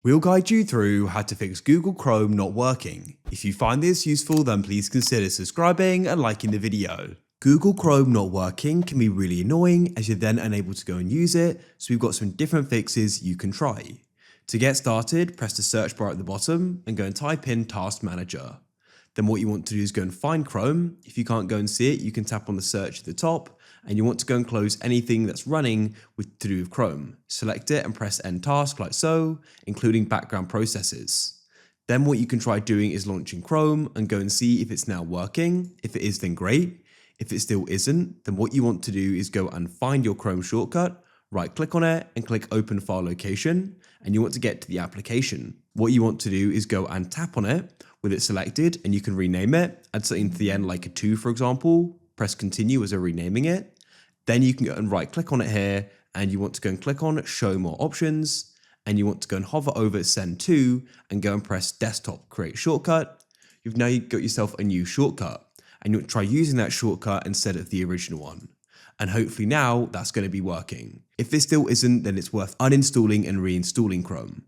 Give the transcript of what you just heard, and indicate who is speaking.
Speaker 1: We'll guide you through how to fix Google Chrome not working. If you find this useful, then please consider subscribing and liking the video. Google Chrome not working can be really annoying as you're then unable to go and use it, so we've got some different fixes you can try. To get started, press the search bar at the bottom and go and type in Task Manager. Then what you want to do is go and find Chrome. If you can't go and see it, you can tap on the search at the top and you want to go and close anything that's running to do with Chrome. Select it and press End Task like so, including background processes. Then what you can try doing is launching Chrome and go and see if it's now working. If it is, then great. If it still isn't, then what you want to do is go and find your Chrome shortcut, right click on it and click Open File Location, and you want to get to the application. What you want to do is go and tap on it with it selected, and you can rename it, add something to the end like a 2 for example, press continue as we're renaming it. Then you can go and right click on it here, and you want to go and click on Show More Options, and you want to go and hover over Send To, and go and press Desktop Create Shortcut. You've now got yourself a new shortcut, and you want to try using that shortcut instead of the original one. And hopefully now that's going to be working. If this still isn't, then it's worth uninstalling and reinstalling Chrome.